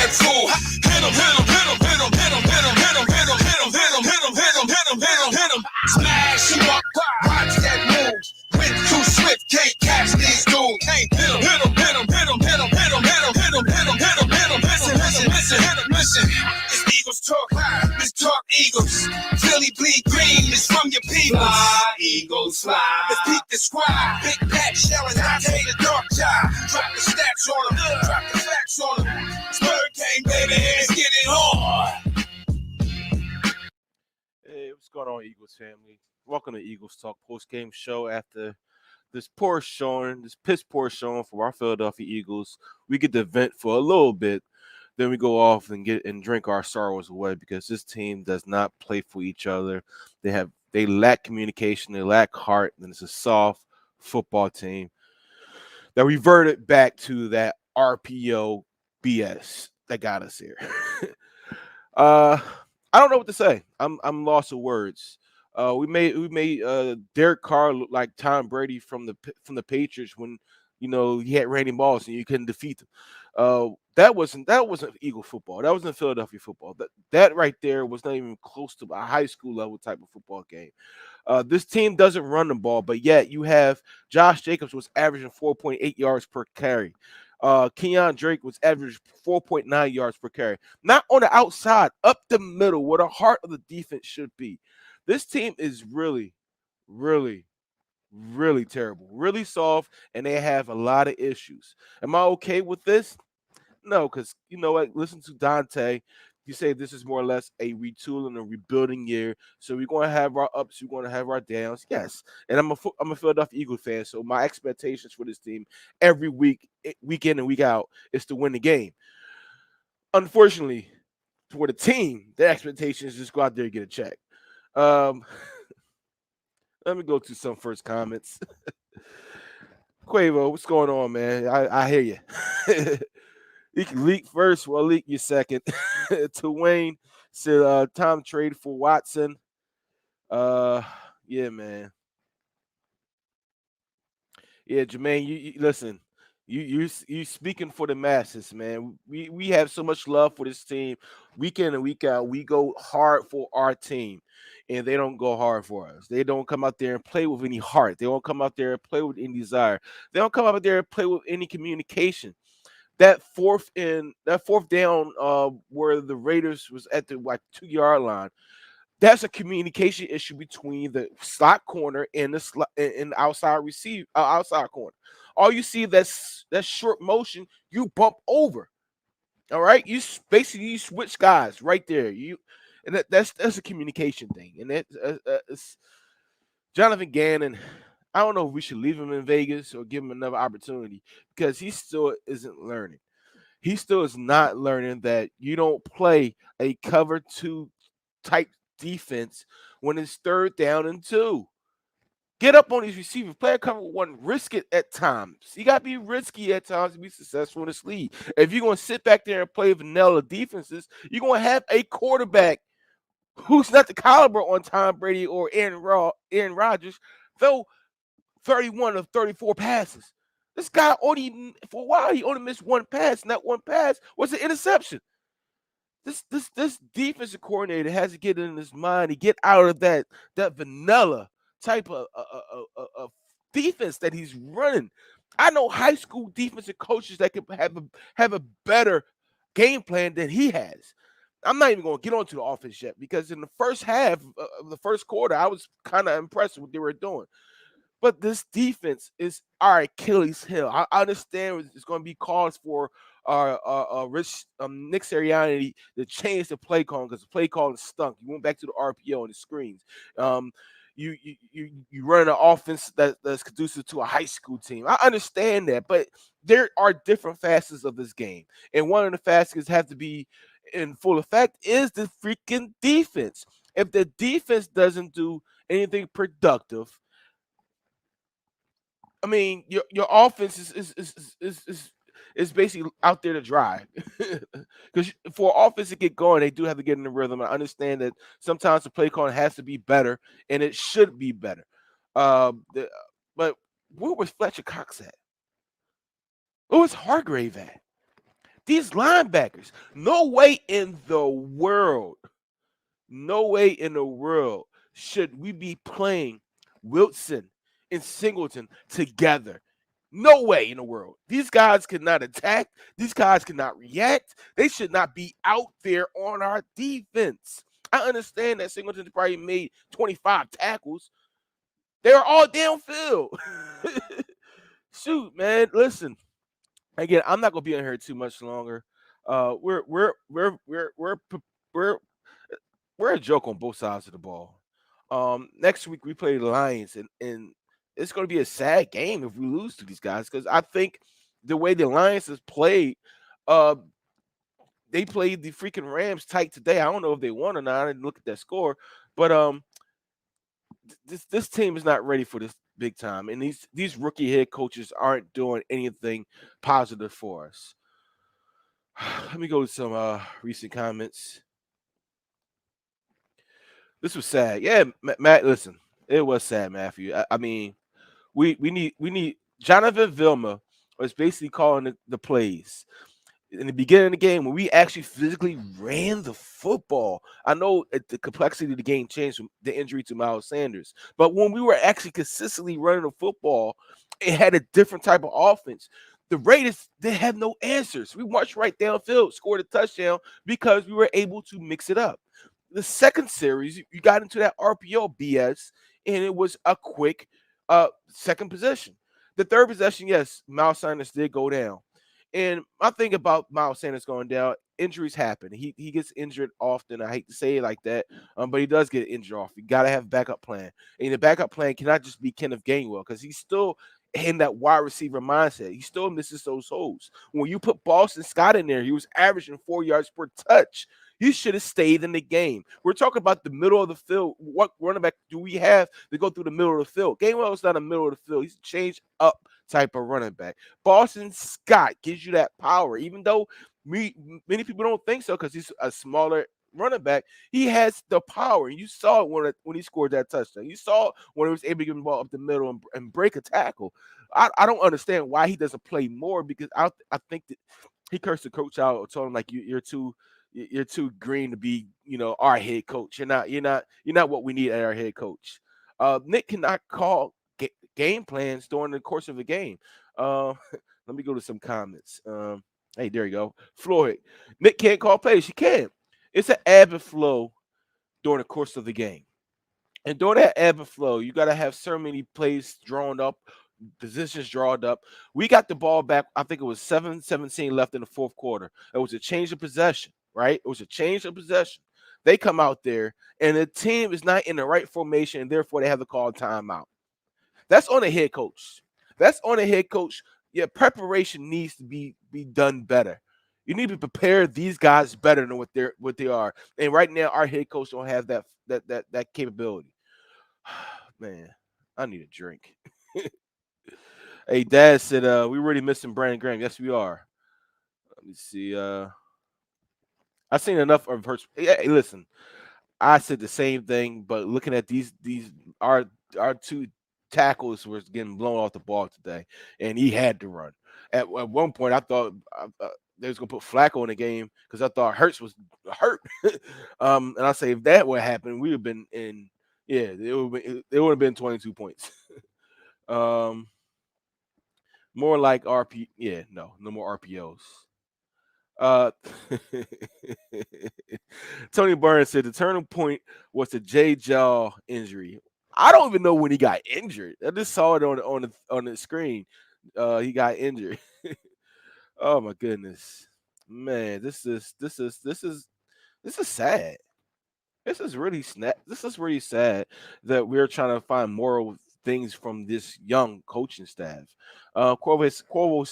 that fool. Hit him, hit him, hit him, hit him, hit him, hit him, hit him, hit him, hit him, hit him, hit him, hit him, hit him, hit him, hit him. Smash him up, watch that move. Went too swift, can't catch these dudes. Hit him, hit him, hit him, hit him, hit him, hit him, hit him, hit him, hit him, hit him, hit him. Listen, listen, listen, hit him, listen. It's Eagles talk high, let's talk Eagles. Philly bleed green, it's from your people. Fly, Eagles fly. Let's beat the squad. Big Pat shelling, I hate the dark job. Drop the stats on them, drop the facts on them. Spur game, baby, let's get it on. Hey, what's going on, Eagles family? Welcome to Eagles Talk post-game show after this poor showing, this piss poor showing for our Philadelphia Eagles. We get to vent for a little bit, then we go off and drink our sorrows away because this team does not play for each other. They lack communication, they lack heart, and it's a soft football team that reverted back to that RPO BS that got us here. I don't know what to say. I'm lost of words. We made Derek Carr look like Tom Brady from the Patriots when he had Randy Moss and you couldn't defeat them. That wasn't Eagle football. That wasn't Philadelphia football. That right there was not even close to a high school level type of football game. This team doesn't run the ball, but yet you have Josh Jacobs was averaging 4.8 yards per carry. Kenyon Drake was averaging 4.9 yards per carry. Not on the outside, up the middle, where the heart of the defense should be. This team is really, really, really terrible, really soft, and they have a lot of issues. Am I okay with this? No, because you know what? Listen to Dante. You say this is more or less a retooling and rebuilding year. So we're going to have our ups, we're going to have our downs. Yes. And I'm a Philadelphia Eagles fan, so my expectations for this team every week in and week out, is to win the game. Unfortunately, for the team, the expectation is just go out there and get a check. Let me go to some first comments. Quavo, what's going on, man? I hear you. You can leak first, well, leak you second. To Wayne said, Tom trade for Watson. Yeah, man. Yeah, Jermaine, you listen. You speaking for the masses, man. We have so much love for this team, week in and week out. We go hard for our team, and they don't go hard for us. They don't come out there and play with any heart. They don't come out there and play with any desire. They don't come out there and play with any communication. That fourth down, where the Raiders was at the 2-yard line. That's a communication issue between the slot corner and the outside corner. All you see that's short motion. You bump over. All right, basically you switch guys right there. That's a communication thing, and it's Jonathan Gannon. I don't know if we should leave him in Vegas or give him another opportunity because he still isn't learning. He still is not learning that you don't play a cover 2 type defense when it's 3rd down and 2. Get up on these receivers. Play a cover 1. Risk it at times. You got to be risky at times to be successful in this league. If you're going to sit back there and play vanilla defenses, you're going to have a quarterback who's not the caliber on Tom Brady or Aaron Rodgers, though 31 of 34 passes. This guy for a while, he only missed one pass, and that one pass was an interception. This defensive coordinator has to get in his mind to get out of that vanilla type of defense that he's running. I know high school defensive coaches that can have a better game plan than he has. I'm not even going to get onto the offense yet because in the first half of the first quarter, I was kind of impressed with what they were doing. But this defense is our Achilles heel. I understand it's going to be cause for Nick Sirianni to change the play call because the play calling stunk. You went back to the RPO and the screens. You run an offense that's conducive to a high school team. I understand that, but there are different facets of this game, and one of the facets have to be in full effect is the freaking defense. If the defense doesn't do anything productive, I mean, your offense is basically out there to dry. Because for offense to get going, they do have to get in the rhythm. I understand that sometimes the play calling has to be better, and it should be better. But where was Fletcher Cox at? Where was Hargrave at? These linebackers, no way in the world, no way in the world should we be playing Wilson and Singleton together. No way in the world. These guys cannot attack. These guys cannot react. They should not be out there on our defense. I understand that Singleton probably made 25 tackles. They are all downfield. Shoot, man. Listen, again, I'm not gonna be on here too much longer. We're we're a joke on both sides of the ball. Next week we play the Lions, and it's going to be a sad game if we lose to these guys because I think the way the Lions has played, uh, they played the freaking Rams tight today. I don't know if they won or not. I didn't look at that score, but this team is not ready for this big time, and these rookie head coaches aren't doing anything positive for us. Let me go to some recent comments. This was sad. Yeah, Matt. Listen, it was sad, Matthew. I mean, we need Jonathan Vilma was basically calling the plays in the beginning of the game when we actually physically ran the football. I know the complexity of the game changed from the injury to Miles Sanders, but when we were actually consistently running the football, it had a different type of offense. The Raiders, they have no answers. We marched right downfield, scored a touchdown because we were able to mix it up. The second series, you got into that RPO BS, and it was a quick second possession. The third possession, yes, Miles Sanders did go down. And my thing about Miles Sanders going down, injuries happen. He gets injured often. I hate to say it like that, but he does get injured off. You got to have a backup plan. And the backup plan cannot just be Kenneth Gainwell because he's still in that wide receiver mindset. He still misses those holes. When you put Boston Scott in there, he was averaging 4 yards per touch. You should have stayed in the game. We're talking about the middle of the field. What running back do we have to go through the middle of the field? Gainwell is not a middle of the field. He's a change up type of running back. Boston Scott gives you that power, even though many people don't think so because he's a smaller running back. He has the power. You saw it when he scored that touchdown. You saw it when he was able to get the ball up the middle and break a tackle. I don't understand why he doesn't play more because I think that he cursed the coach out or told him like you're too green to be our head coach. You're not what we need at our head coach. Nick cannot call game plans during the course of a game. Let me go to some comments. Hey, there you go. Floyd, Nick can't call plays. He can. It's an ebb and flow during the course of the game. And during that ebb and flow, you got to have so many plays drawn up, positions drawn up. We got the ball back. I think it was 7:17 left in the fourth quarter. It was a change of possession, right? It was a change of possession. They come out there, and the team is not in the right formation, and therefore they have to call timeout. That's on the head coach. That's on the head coach. Yeah, preparation needs to be done better. You need to prepare these guys better than what they are. And right now, our head coach don't have that capability. Man, I need a drink. Hey, Dad said we really missing Brandon Graham. Yes, we are. Let me see. I've seen enough of her. Hey, listen, I said the same thing, but looking at these our two tackles was getting blown off the ball today, and he had to run. At one point, I thought they was gonna put Flacco in the game because I thought Hurts was hurt. And I say if that would happen, we would have been in. Yeah, it would have been 22 points. More like RP. Yeah, no more RPOs. Uh, Tony Burns said the turning point was the J Jaw injury. I don't even know when he got injured. I just saw it on the screen. He got injured. Oh my goodness, man! This is sad. This is really This is really sad that we're trying to find moral things from this young coaching staff. Quavo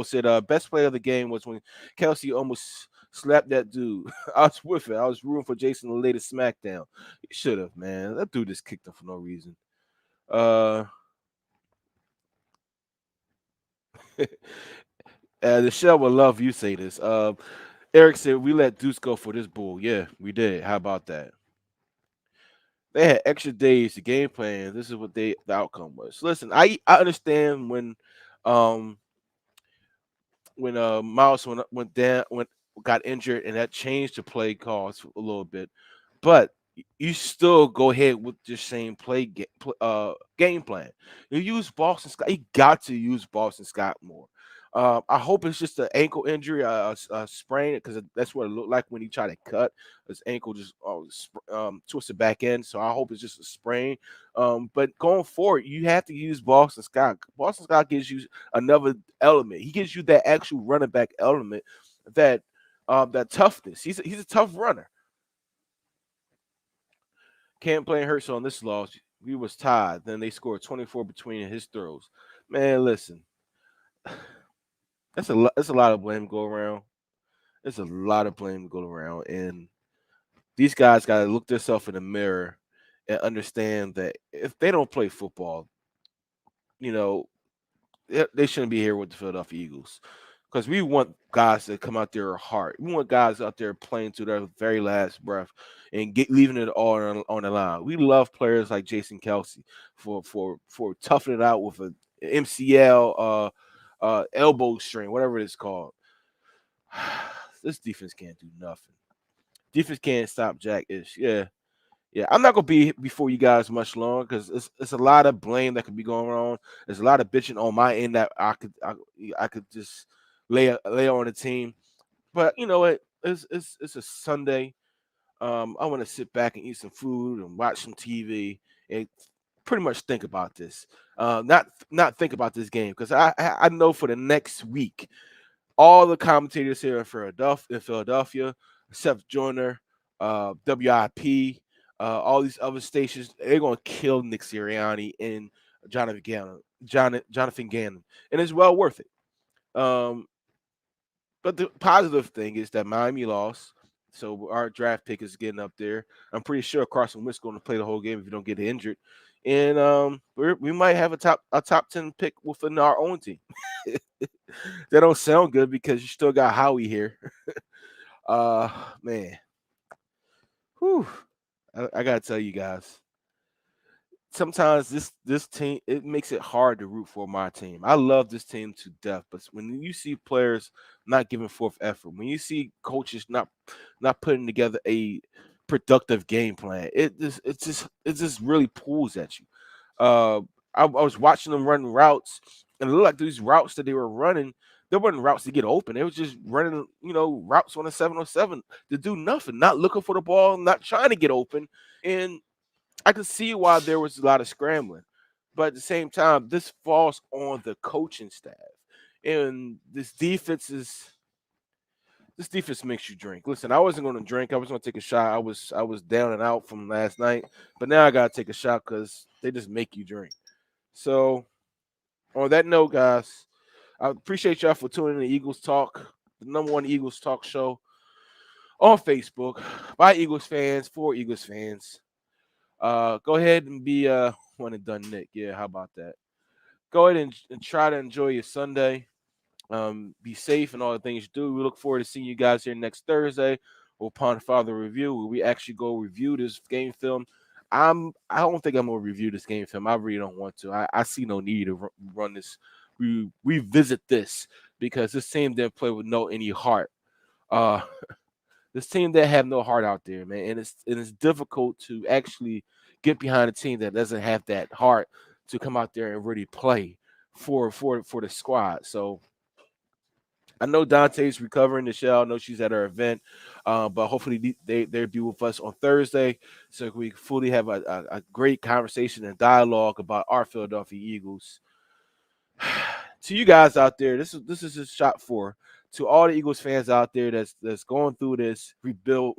said, best play of the game was when Kelsey almost slapped that dude. I was with it. I was rooting for Jason the latest SmackDown. He should have, man. That dude just kicked him for no reason. The shell would love you say this. Eric said we let Deuce go for this bull. Yeah, we did. How about that? They had extra days to game plan. This is what the outcome was. Listen, I understand when when Miles went down, got injured, and that changed the play calls a little bit. But you still go ahead with the same game plan. You use Boston Scott. You got to use Boston Scott more. I hope it's just an ankle injury, a sprain, because that's what it looked like when he tried to cut. His ankle just twisted back in. So I hope it's just a sprain. But going forward, you have to use Boston Scott. Boston Scott gives you another element. He gives you that actual running back element, that toughness. He's a tough runner. Can't blame Hurts on this loss. We was tied. Then they scored 24 between his throws. Man, listen, that's a lot. That's a lot of blame to go around. There's a lot of blame to go around, and these guys got to look themselves in the mirror and understand that if they don't play football, you know, they shouldn't be here with the Philadelphia Eagles. Because we want guys to come out there hard. We want guys out there playing to their very last breath and leaving it all on the line. We love players like Jason Kelce for toughing it out with a MCL, elbow strain, whatever it's called. This defense can't do nothing. Defense can't stop Jack Ish. Yeah. I'm not gonna be before you guys much longer because it's a lot of blame that could be going on. There's a lot of bitching on my end that I could just lay on the team. But you know what? It's a Sunday. I want to sit back and eat some food and watch some TV and pretty much think about this. Not think about this game, because I know for the next week, all the commentators here in Philadelphia, Seth Joyner, WIP, all these other stations, they're gonna kill Nick Sirianni and Jonathan Gannon, and it's well worth it. But the positive thing is that Miami lost, so our draft pick is getting up there. I'm pretty sure Carson Wentz is going to play the whole game if you don't get injured, and we might have a top 10 pick within our own team. That don't sound good because you still got Howie here. Man, whew. I gotta tell you guys, sometimes this team, it makes it hard to root for my team. I love this team to death, but when you see players not giving forth effort, when you see coaches not putting together a productive game plan, it just really pulls at you. I was watching them run routes, and it looked like these routes that they were running, they weren't routes to get open. They were just running, routes on a 707 to do nothing, not looking for the ball, not trying to get open. And I could see why there was a lot of scrambling. But at the same time, this falls on the coaching staff. And this defense makes you drink. Listen, I wasn't going to drink. I was going to take a shot. I was down and out from last night. But now I got to take a shot because they just make you drink. So on that note, guys, I appreciate y'all for tuning in to Eagles Talk, the #1 Eagles Talk show on Facebook by Eagles fans for Eagles fans. Go ahead and be one and done, Nick. Yeah, how about that? Go ahead and try to enjoy your Sunday. Be safe and all the things you do. We look forward to seeing you guys here next Thursday upon Father Review, where we actually go review this game film. I don't think I'm gonna review this game film. I really don't want to. I see no need to run this. We revisit this because this team didn't play with any heart. This team that have no heart out there, man, and it's difficult to actually get behind a team that doesn't have that heart to come out there and really play for the squad. So I know Dante's recovering. Michelle, I know she's at her event, but hopefully they'll be with us on Thursday so we fully have a great conversation and dialogue about our Philadelphia Eagles. To you guys out there, this is a shot to all the Eagles fans out there that's going through this rebuild.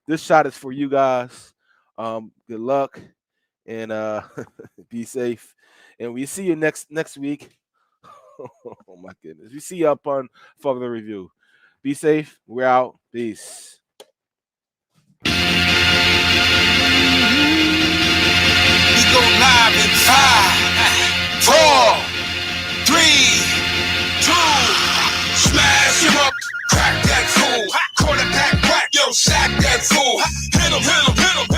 This shot is for you guys. Good luck and be safe. And we see you next week. Oh my goodness. We see you up on Father Review. Be safe. We're out. Peace. We go live in 5, 4, 3, 2. Smash him up, crack that fool. Quarterback whack, yo, sack that fool. Hit him, hit him, hit him.